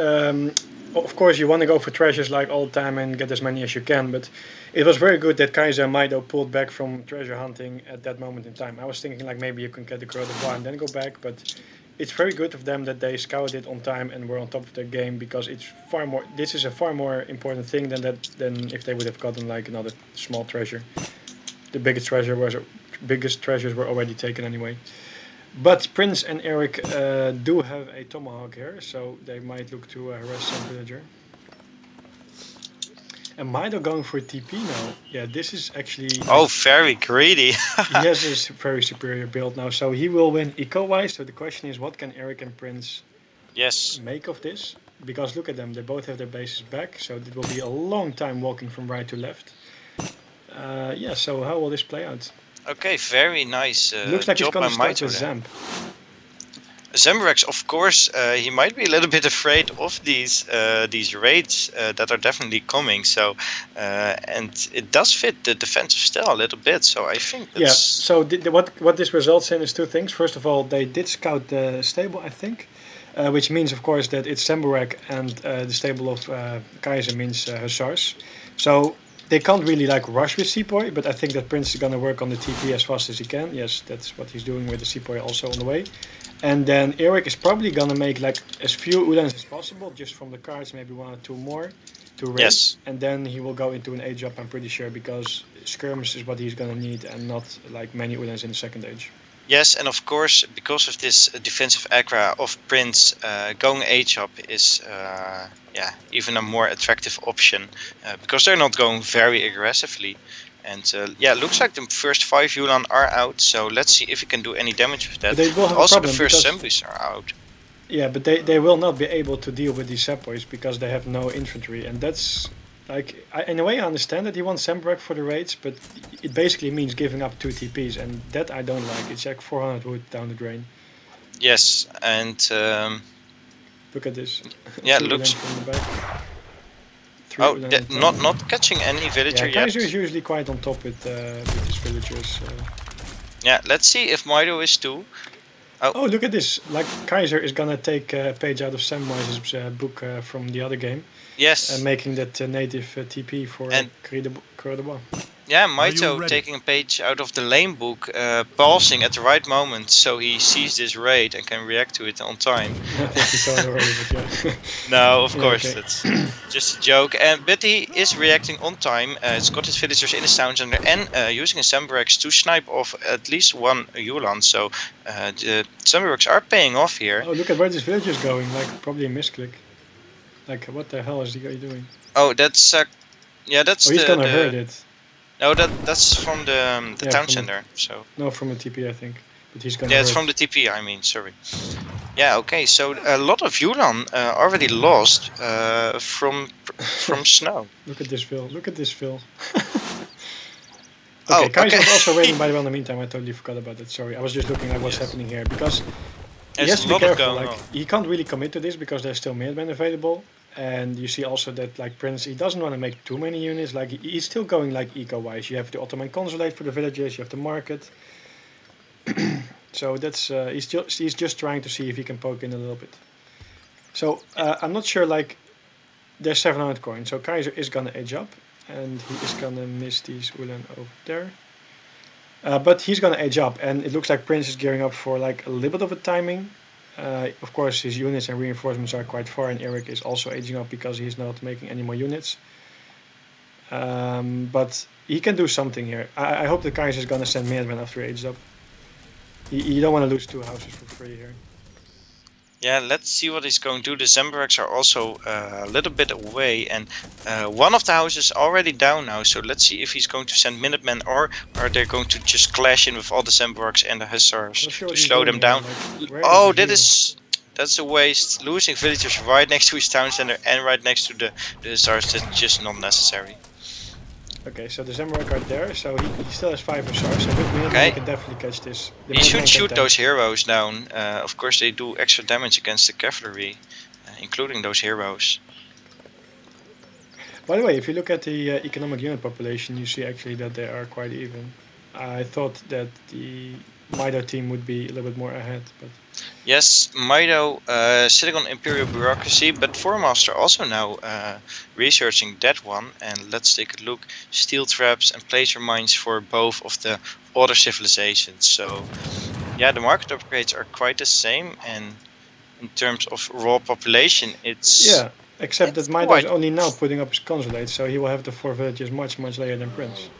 of course, you want to go for treasures like all the time and get as many as you can, but it was very good that Kaiser and Mitoe pulled back from treasure hunting at that moment in time. I was thinking like maybe you can get the Coureur de Bois and then go back, but it's very good of them that they scouted it on time and were on top of their game, because it's far more. This is a far more important thing than if they would have gotten like another small treasure. The biggest treasures were already taken anyway. But Prince and Eric do have a tomahawk here, so they might look to harass some villager. And Mitoe going for TP now. Yeah, this is actually... Like, Oh, very greedy. he has a very superior build now, so he will win eco-wise. So the question is, what can Eric and Prince Yes. make of this? Because look at them, they both have their bases back, so it will be a long time walking from right to left. Yeah, so how will this play out? Okay, very nice Looks like he's job by gonna start Mitoe with there. Zamp. Zembrax, of course, he might be a little bit afraid of these raids that are definitely coming. So, and it does fit the defensive style a little bit. So I think that's... Yeah. So what this results in is two things. First of all, they did scout the stable, I think, which means, of course, that it's Semburak and the stable of Kaiser means Hussars. So they can't really like rush with Sepoy, but I think that Prince is gonna work on the TP as fast as he can. Yes, that's what he's doing with the Sepoy also on the way. And then Eric is probably gonna make like as few Ulans as possible, just from the cards, maybe one or two more to raid. Yes. And then he will go into an age up, I'm pretty sure, because skirms is what he's gonna need and not like many Ulans in the second age. Yes, and of course, because of this defensive aggro of Prince, going H-up is even a more attractive option because they're not going very aggressively. And looks like the first 5 Yulan are out, so let's see if we can do any damage with that. They will have also, a problem the first because... Zombies are out. Yeah, but they will not be able to deal with these Sepoys because they have no infantry, and that's... Like, in a way I understand that he wants Semburak for the raids, but it basically means giving up 2 TPs, and that I don't like. It's like 400 wood down the drain. Yes, and... look at this. Yeah, looks... from the back. Oh, not catching any villager yet. Kaiser is usually quite on top with his villagers. Yeah, let's see if Mitoe is too. Oh, look at this! Like Kaiser is gonna take a page out of Samwise's book from the other game. Yes. Making that native TP for Cordoba. Yeah, Mitoe taking a page out of the lane book, pausing at the right moment so he sees this raid and can react to it on time. I think he saw it already, but yeah. No, of course, that's just a joke. But he is reacting on time. It's got his villagers in his town center and using his Semburaks to snipe off at least one Yulan. So the Semburaks are paying off here. Oh, look at where this village is going, like probably a misclick. Like, what the hell is he doing? Oh, that's... yeah, that's he's gonna hurt it. No, that's from the town center. So no, from the TP I think, but he's gonna. Yeah, it's from the TP. I mean, sorry. Yeah, okay. So a lot of Yulan already lost from snow. Look at this Phil. Look at this Phil. Okay, Kaiser was also waiting by the way in the meantime. I totally forgot about that. Sorry, I was just looking at what's happening here because he has to be careful. Like he can't really commit to this because there's still Minutemen available. And you see also that like Prince, he doesn't want to make too many units. Like he's still going like eco-wise. You have the Ottoman consulate for the villages. You have the market. So that's he's just trying to see if he can poke in a little bit. So I'm not sure. Like there's 700 coins. So Kaiser is gonna edge up, and he is gonna miss these Ulan over there. But he's gonna edge up, and it looks like Prince is gearing up for like a little bit of a timing. Of course, his units and reinforcements are quite far, and Eric is also aging up because he's not making any more units. But he can do something here. I hope the Kaiser is going to send Minutemen after he ages up. You don't want to lose 2 houses for free here. Yeah, let's see what he's going to do. The Zemburaks are also a little bit away, and one of the houses already down now. So let's see if he's going to send Minutemen, or are they going to just clash in with all the Zemburaks and the Hussars to slow them down. Like, oh, that's a waste. Losing villagers right next to his town center and right next to the Hussars, that's just not necessary. Okay, so the Zemburak are there, so he still has 5 Hussars, so with Minutemen he can definitely catch this. He should shoot those heroes down. Of course they do extra damage against the cavalry, including those heroes. By the way, if you look at the economic unit population, you see actually that they are quite even. I thought that the Mitoe team would be a little bit more ahead, but... Yes, Mitoe sitting on Imperial Bureaucracy, but Formaster also now researching that one. And let's take a look. Steel traps and placer mines for both of the other civilizations. So yeah, the market upgrades are quite the same, and in terms of raw population, it's... Yeah, except that Mitoe is only now putting up his consulate, so he will have the 4 villages much later than Prince.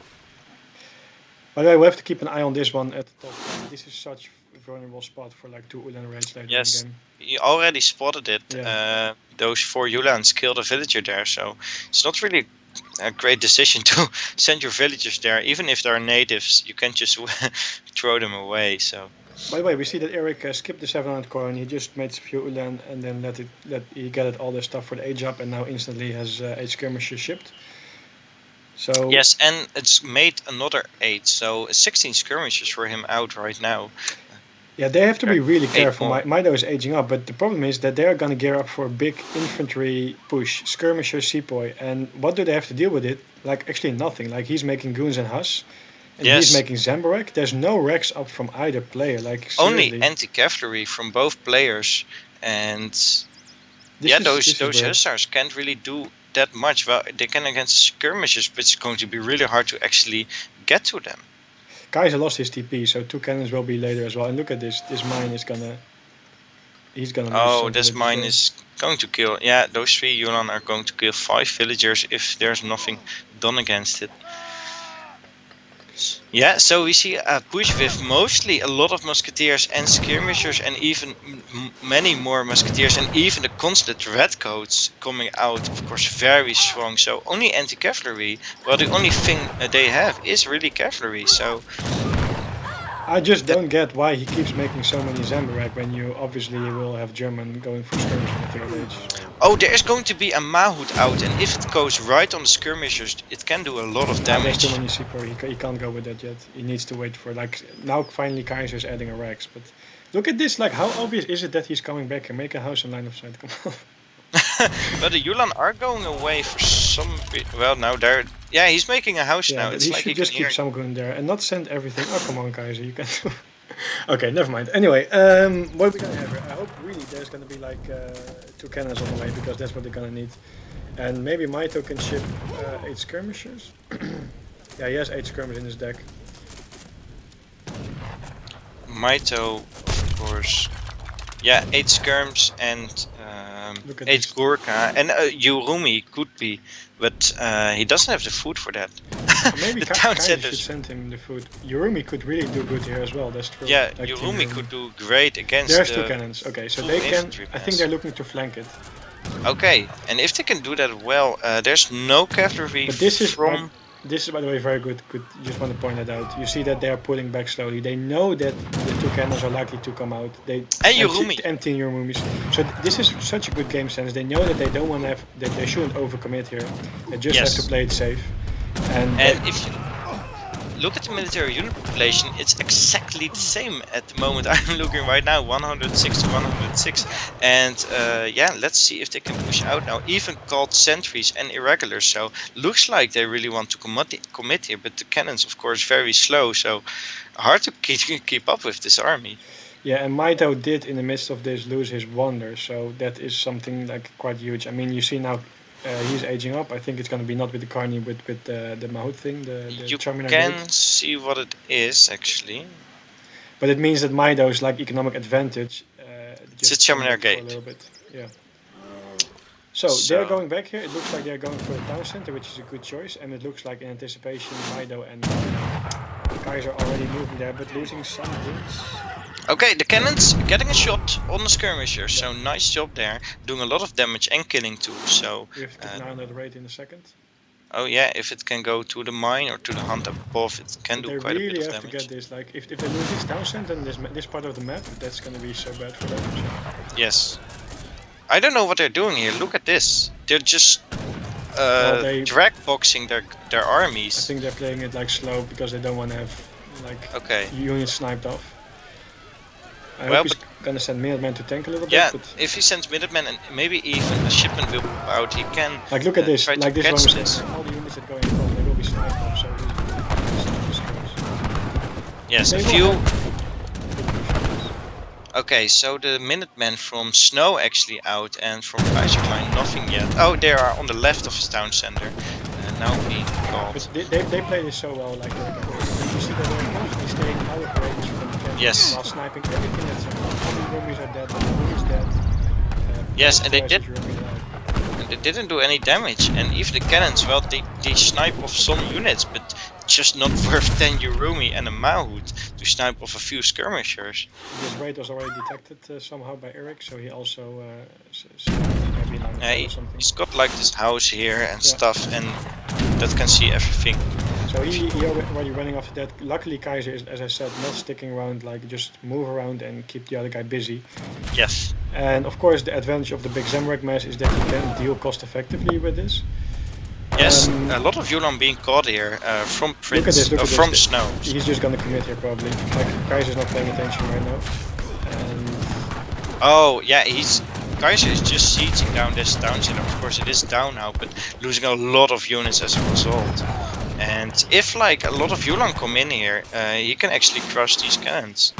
By the way, we have to keep an eye on this one at the top. This is such a vulnerable spot for like 2 Ulan raids later in the game. You already spotted it. Yeah. Those 4 Ulans killed a villager there, so it's not really a great decision to send your villagers there. Even if they're natives, you can't just throw them away. So. By the way, we see that Eric skipped the 700 coin. He just made a few ulan and then he gathered all the stuff for the age up, and now instantly has 8 skirmishers shipped. So yes, and it's made another 8, so 16 skirmishers for him out right now. Yeah, they have to be really careful. more. Mitoe is aging up, but the problem is that they're going to gear up for a big infantry push, skirmisher sepoy. And what do they have to deal with it? Like, actually nothing. Like, he's making goons and hus, and he's making Zambarek. There's no wrecks up from either player. Like, seriously. Only anti-cavalry from both players, and those hussars can't really do that much. Well, they can against skirmishers, but it's going to be really hard to actually get to them. Kaiser lost his TP, so 2 cannons will be later as well. And look at this. This mine is gonna... He's gonna... Oh, this mine is going to kill... Yeah, those 3 Yulan are going to kill 5 villagers if there's nothing done against it. Yeah, so we see a push with mostly a lot of musketeers and skirmishers, and even many more musketeers, and even the constant redcoats coming out, of course, very strong. So only anti-cavalry. Well, the only thing they have is really cavalry. So I just don't get why he keeps making so many Zambarek when you obviously will have German going for skirmish in the 3rd age. Oh, there is going to be a Mahout out, and if it goes right on the skirmishers, it can do a lot of damage. There's too many Seaport, he can't go with that yet. He needs to wait for, like, now finally Kaiser's adding a Rex, but look at this, like, how obvious is it that he's coming back and make a house in line of sight? Come on. But the Yulan are going away for some... Well, now they're... Yeah, he's making a house now. It's he like should just keep some gun there and not send everything. Oh, come on, Kaiser, you can do... Okay, never mind. Anyway, what are we gonna have here? I hope really there's gonna be like 2 cannons on the way, because that's what they're gonna need. And maybe Mitoe can ship 8 skirmishers. Yeah, he has 8 skirmishers in his deck. Mitoe, of course. Yeah, 8 skirms and 8 Gurkha. And Yurumi could be, but he doesn't have the food for that. Maybe Kaiser should send him the food. Yurumi could really do good here as well, that's true. Yeah, like Yurumi could do great against There's 2 cannons, okay, so they can... I think they're looking to flank it. Okay, and if they can do that well, there's no cavalry but this is, by the way, very good. Just want to point that out. You see that they are pulling back slowly. They know that the 2 cannons are likely to come out. They empty Yurumis. So this is such a good game sense. They know that they don't want to have, that they shouldn't overcommit here. They just have to play it safe. And if you look at the military unit population, it's exactly the same at the moment. I'm looking right now, 106 to 106. And yeah, let's see if they can push out now. Even called sentries and irregulars. So looks like they really want to commit here. But the cannons, of course, very slow. So hard to keep up with this army. Yeah, and Mitoe did in the midst of this lose his wonder. So that is something like quite huge. I mean, you see now. He's aging up. I think it's going to be not with the Carney, but with the Mahout thing. You can see what it is, actually. But it means that Mitoe's like economic advantage. It's a Charminair Gate. A little bit, yeah. So they're going back here. It looks like they're going for the town center, which is a good choice. And it looks like in anticipation, Mitoe and Kaiser already moving there, but losing some things. Okay, the cannons getting a shot on the skirmisher, so nice job there. Doing a lot of damage and killing too, so... We have to 900 rate in a second. Oh yeah, if it can go to the mine or to the hunt above, it can do quite a bit of damage. They really have to get this, like, if they lose this town center and this part of the map, that's gonna be so bad for them. Yes. I don't know what they're doing here, look at this. They're just... drag boxing their armies. I think they're playing it like slow because they don't want to have, like, units sniped off. I hope he's gonna send Minutemen to tank a little bit. Yeah, if he sends Minutemen and maybe even a shipment will pop out, he can. Like, look at this. Like this one, all the units that go in front, they will be sniped off. So yes, a few. Okay, so the Minutemen from Snow actually out, and from Kaiserklein nothing yet. Oh, they are on the left of his town center, now being called. But they play this so well. Like, you see that they're constantly staying out of range from the cannon while sniping everything that's around. All the roomies are dead, the room is dead. Yes, and they did. they didn't do any damage, and even the cannons, well, they snipe off some units, but just not worth 10 Urumi and a Mahout to snipe off a few skirmishers. This raid was already detected somehow by Eric, so he also maybe or something. He's got like this house here and stuff, and that can see everything. So he already running after that. Luckily Kaiser is, as I said, not sticking around, like just move around and keep the other guy busy. Yes. And of course the advantage of the big Zamorak mass is that you can deal cost effectively with this. Yes, a lot of Yulan being caught here from Prince, look at from this. Snow. He's just gonna commit here probably. Like Kaiser's not paying attention right now. And oh yeah, Kaiser is just sieging down this township. Of course it is down now, but losing a lot of units as a result. And if like a lot of Yulan come in here, he can actually crush these cannons.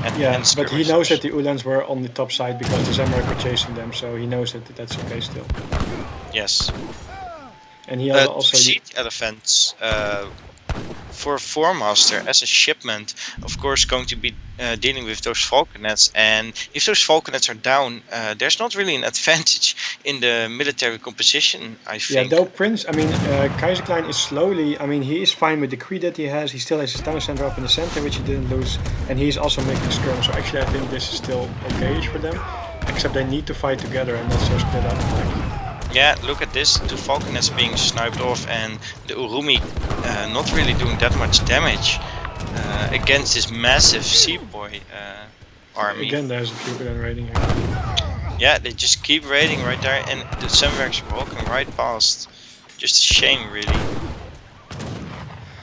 And but he knows that the Ulans were on the top side because the Zamorak were chasing them, so he knows that that's okay still. Yes. And he also siege elephants for a Formaster as a shipment, of course, going to be dealing with those falconets. And if those falconets are down, there's not really an advantage in the military composition, I think. Yeah, though Kaiserklein is slowly, he is fine with the Creed that he has. He still has his town center up in the center, which he didn't lose. And he's also making skirms. So actually I think this is still okay for them. Except they need to fight together and not so split up. Yeah, look at this, 2 falconets being sniped off and the Urumi not really doing that much damage against this massive Seaboy army. Again, there's a few Ulan raiding here. Yeah, they just keep raiding right there, and the Zamorak's walking right past. Just a shame, really.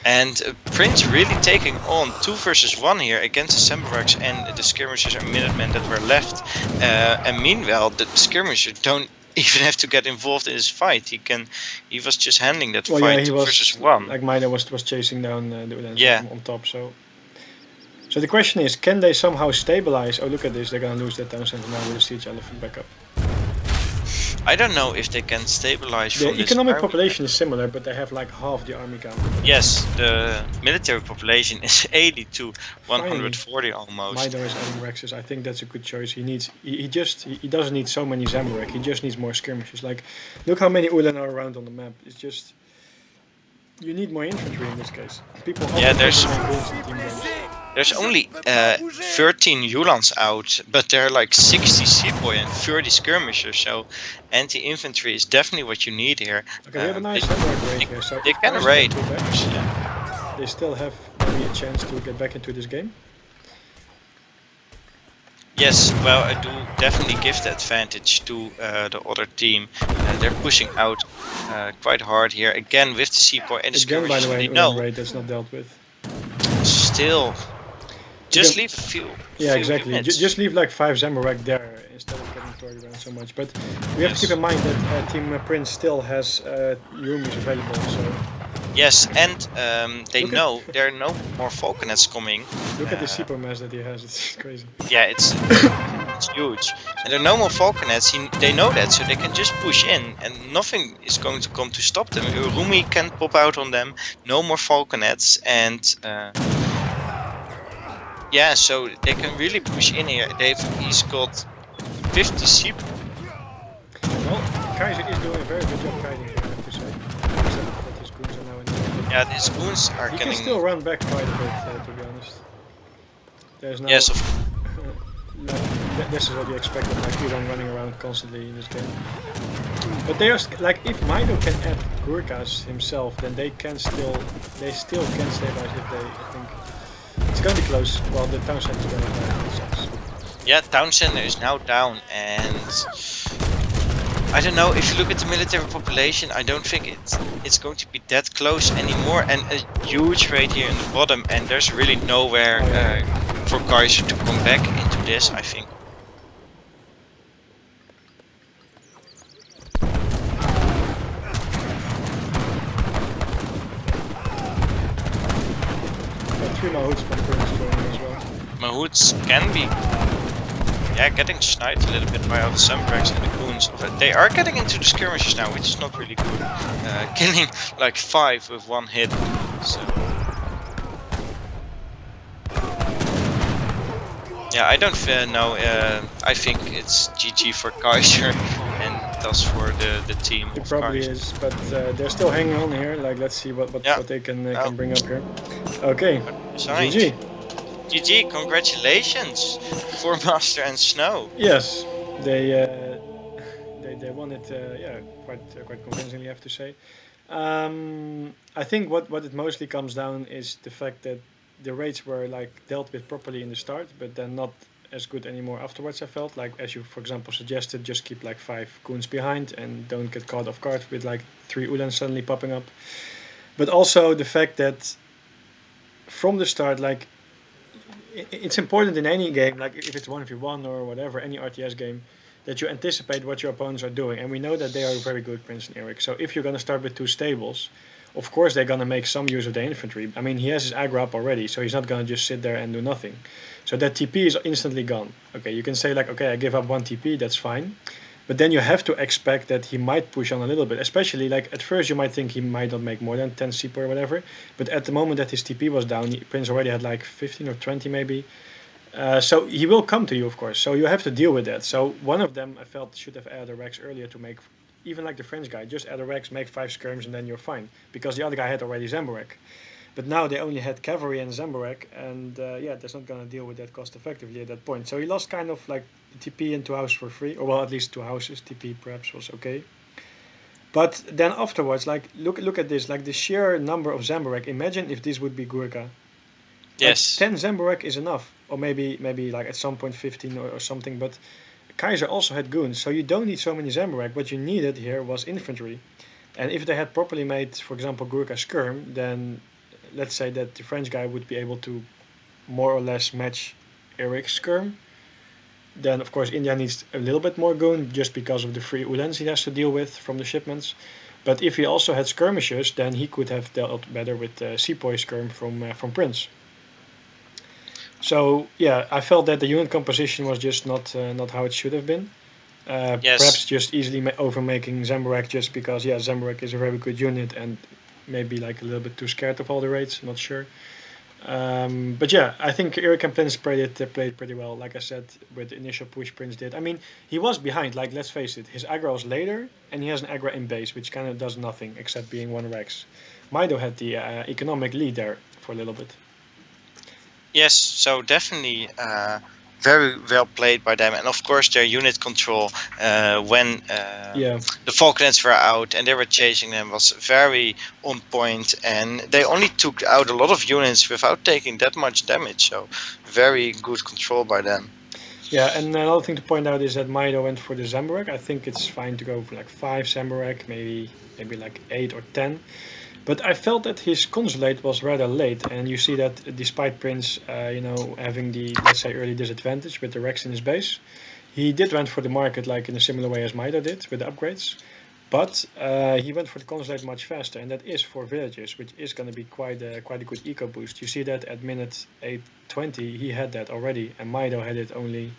And Prince really taking on 2 versus 1 here against the Zamorak's and the skirmishers and Minutemen that were left. And meanwhile, the skirmishers don't even have to get involved in this fight. He was just handling that fight, 2 versus 1. Like Mitoe was chasing down the Ulans on top. So the question is, can they somehow stabilize? Oh, look at this! They're gonna lose that town center now with the siege elephant back up. I don't know if they can stabilize the from this economic population is similar, but they have like half the army count. Yes, the military population is 80 to 140 almost. Mitoe is adding Rexes. I think that's a good choice. He doesn't need so many Zamorak. He just needs more skirmishes. Like, look how many Ulan are around on the map. It's just, you need more infantry in this case. People. Yeah, there's only 13 Yulans out, but there are like 60 Seaboy and 30 skirmishers, so anti-infantry is definitely what you need here. Okay, we have a nice Zamorak raid here, so they can raid. They still have maybe a chance to get back into this game. Yes, well, I do definitely give the advantage to the other team. They're pushing out quite hard here, again with the Seaboy and the skirmishers. By the way, no, raid that's not dealt with. Still. Just leave a few. Yeah, exactly. Just leave like 5 Zamorak there instead of getting torn around so much. But we have to keep in mind that Team Prince still has Yurumis available. So. Yes, and they know there are no more falconets coming. Look at the Seaboy mass that he has. It's crazy. Yeah, it's huge. And there are no more falconets. They know that, so they can just push in, and nothing is going to come to stop them. Urumi can pop out on them. No more falconets, and. Yeah, so they can really push in here. He's got 50 sheep. Well, Kaiser is doing a very good job guiding here, I have to say. Except that his goons are now in the... Yeah, these goons are he getting... can still run back quite a bit, to be honest. There's no... Yes, this is what you expect of like Iran running around constantly in this game. But they are like, if Mitoe can add Gurkhas himself, then they still can stabilize if they, I think. It's gonna be close. Well, the town center is gonna be down. Yeah, town center is now down, and I don't know, if you look at the military population, I don't think it's going to be that close anymore. And a huge raid here in the bottom, and there's really nowhere for Kaiser to come back into this, I think. Mahouts from Prince as well. Mahouts can be getting sniped a little bit by all the Zamorak's and the goons. They are getting into the skirmishes now, which is not really good. Killing like 5 with 1 hit. So. Yeah, I don't know. I think it's GG for Kaiser, and does for the team. It of probably Kaiser. is, but they're still hanging on here. Like, let's see what Yeah. they can bring up here. Okay, Signed. GG. GG, congratulations for Master and Snow. Yes, they they won it. Yeah, quite convincingly, I have to say. I think what it mostly comes down is the fact that the raids were like dealt with properly in the start, but then not as good anymore afterwards. I felt like, as you for example suggested, just keep like 5 goons behind and don't get caught off guard with like 3 Ulans suddenly popping up. But also the fact that from the start, like it's important in any game, like if it's 1v1 or whatever, any RTS game, that you anticipate what your opponents are doing. And we know that they are very good, Prince and Eric. So if you're going to start with 2 stables, of course they're going to make some use of the infantry. I mean, he has his aggro up already, so he's not going to just sit there and do nothing. So that TP is instantly gone. Okay, you can say like, okay, I give up 1 TP, that's fine. But then you have to expect that he might push on a little bit. Especially like at first you might think he might not make more than 10 CP or whatever. But at the moment that his TP was down, Prince already had like 15 or 20 maybe. So he will come to you, of course. So you have to deal with that. So one of them I felt should have added a Rex earlier to make, even like the French guy, just add a Rex, make 5 skirms, and then you're fine. Because the other guy had already Zambarek. But now they only had cavalry and Zambarek, and yeah, that's not going to deal with that cost effectively at that point. So he lost kind of like TP and 2 houses for free, or well, at least 2 houses. TP perhaps was okay. But then afterwards, like look at this, like the sheer number of Zambarek. Imagine if this would be Gurkha. Yes. Like 10 Zambarek is enough, or maybe like at some point 15 or something. But Kaiser also had goons, so you don't need so many Zambarek. What you needed here was infantry, and if they had properly made, for example, Gurkha skirm, then let's say that the French guy would be able to more or less match Eric's skirm. Then of course India needs a little bit more goon just because of the 3 Ulans he has to deal with from the shipments. But if he also had skirmishes, then he could have dealt better with Sepoy skirm from Prince. So yeah, I felt that the unit composition was just not how it should have been. Yes. Perhaps just easily over making Zambarek just because yeah, Zambarek is a very good unit and maybe like a little bit too scared of all the raids. Not sure. But yeah, I think Eric and Prince played pretty well. Like I said, with the initial push Prince did. I mean, he was behind. Like let's face it, his aggro was later, and he has an aggro in base, which kind of does nothing except being 1 Rex. Mitoe had the economic lead there for a little bit. Yes, so definitely very well played by them, and of course their unit control when Yeah. the Falklands were out and they were chasing them was very on point, and they only took out a lot of units without taking that much damage, so very good control by them. Yeah, and another thing to point out is that Mitoe went for the Zambarek. I think it's fine to go for like 5 Zambarek, maybe like 8 or 10. But I felt that his consulate was rather late, and you see that despite Prince, having the, let's say, early disadvantage with the Rex in his base, he did went for the market like in a similar way as Mitoe did with the upgrades. But he went for the consulate much faster, and that is for villages, which is going to be quite a good eco boost. You see that at minute 8:20, he had that already, and Mitoe had it only,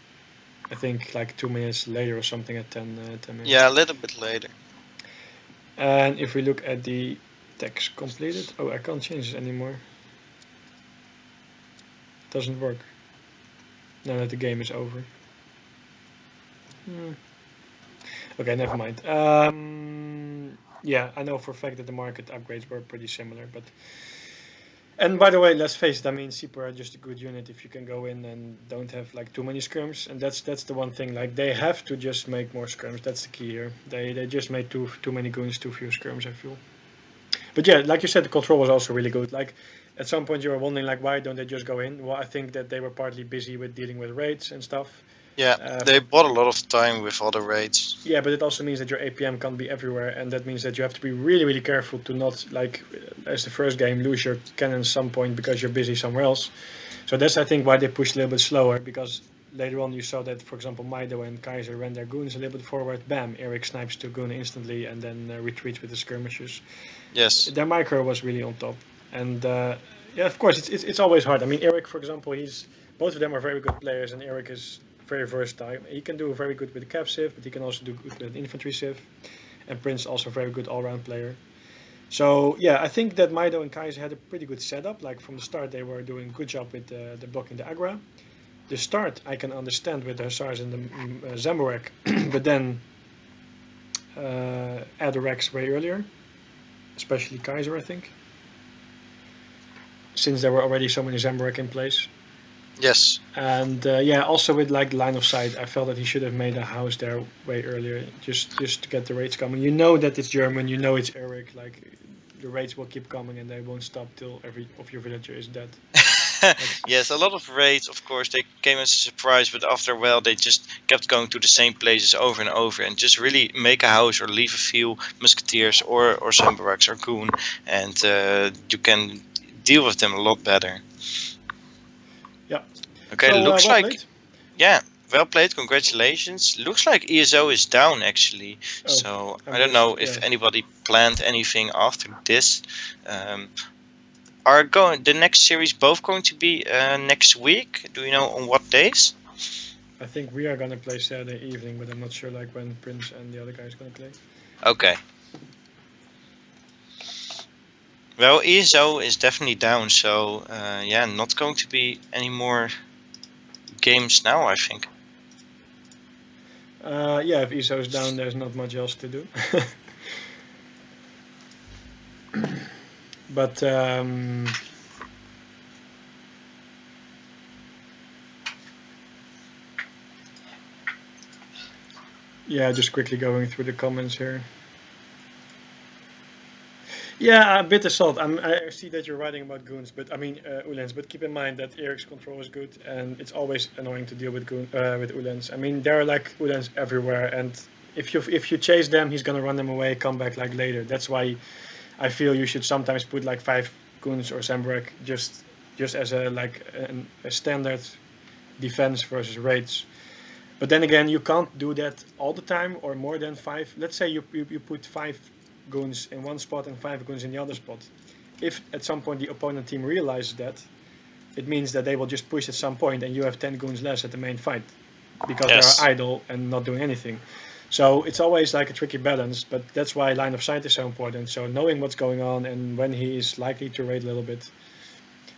I think, like 2 minutes later or something at 10 minutes. Yeah, a little bit later. And if we look at the text completed, oh, I can't change this anymore. Doesn't work. Now that the game is over. Okay, never mind. Yeah, I know for a fact that the market upgrades were pretty similar, but. And by the way, let's face it. I mean, Sepoy are just a good unit if you can go in and don't have like too many skirms, and that's the one thing. Like they have to just make more skirms. That's the key here. They just made too many goons, too few skirms. I feel. But yeah, like you said, the control was also really good. Like at some point you were wondering like why don't they just go in? Well, I think that they were partly busy with dealing with raids and stuff. Yeah, they bought a lot of time with other raids. Yeah, but it also means that your APM can't be everywhere, and that means that you have to be really, really careful to not, like, as the first game, lose your cannon some point because you're busy somewhere else. So that's, I think, why they pushed a little bit slower, because later on you saw that, for example, Mitoe and Kaiser ran their goons a little bit forward. Bam, Eric snipes to goon instantly and then retreats with the skirmishers. Yes. Their micro was really on top. And yeah, of course, it's always hard. I mean, Eric, for example, both of them are very good players, and Eric is very versatile. He can do very good with the cap civ, but he can also do good with infantry civ. And Prince also a very good all-round player. So yeah, I think that Mitoe and Kaiser had a pretty good setup. Like from the start, they were doing a good job with the blocking the aggro. The start I can understand with the Hussars and the Zambarek, but then add a Rex way earlier, especially Kaiser, I think, since there were already so many Zamburak in place. Yes. And yeah, also with like line of sight, I felt that he should have made a house there way earlier, just to get the raids coming. You know that it's German, you know it's Eric. Like the raids will keep coming and they won't stop till every of your villager is dead. Yes, a lot of raids, of course, they came as a surprise, but after a while they just kept going to the same places over and over, and just really make a house or leave a few musketeers or Sambaraks or goon, and you can deal with them a lot better. Yeah. Okay, So, looks well like played. yeah, well played. Congratulations. Looks like ESO is down actually. Oh, So I'm I don't just, know if yeah. anybody planned anything after this. The next series both going to be next week? Do you know on what days? I think we are gonna play Saturday evening, but I'm not sure like when Prince and the other guys gonna play. Okay. Well, ESO is definitely down, so yeah, not going to be any more games now, I think. Yeah, if ESO is down, there's not much else to do. But yeah, just quickly going through the comments here. Yeah, a bit assault. I see that you're writing about goons, but I mean Ulens. But keep in mind that Eric's control is good, and it's always annoying to deal with with Ulens. I mean, there are like Ulens everywhere, and if you chase them, he's gonna run them away, come back like later. That's why I feel you should sometimes put like 5 goons or Samburak just as a like a standard defense versus raids. But then again, you can't do that all the time or more than 5. Let's say you put 5 goons in one spot and 5 goons in the other spot. If at some point the opponent team realizes that, it means that they will just push at some point and you have 10 goons less at the main fight because they are Yes. idle and not doing anything. So it's always like a tricky balance, but that's why line of sight is so important. So knowing what's going on and when he is likely to raid a little bit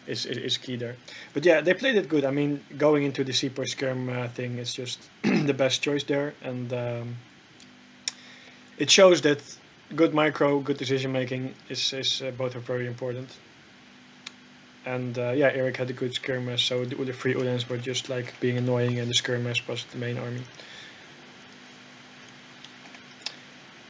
is key there. But yeah, they played it good. I mean, going into the Seaport Skirm thing is just the best choice there, and it shows that good micro, good decision making is both are very important. And yeah, Eric had a good skirmish, so the 3 Udens were just like being annoying, and the skirmish was the main army.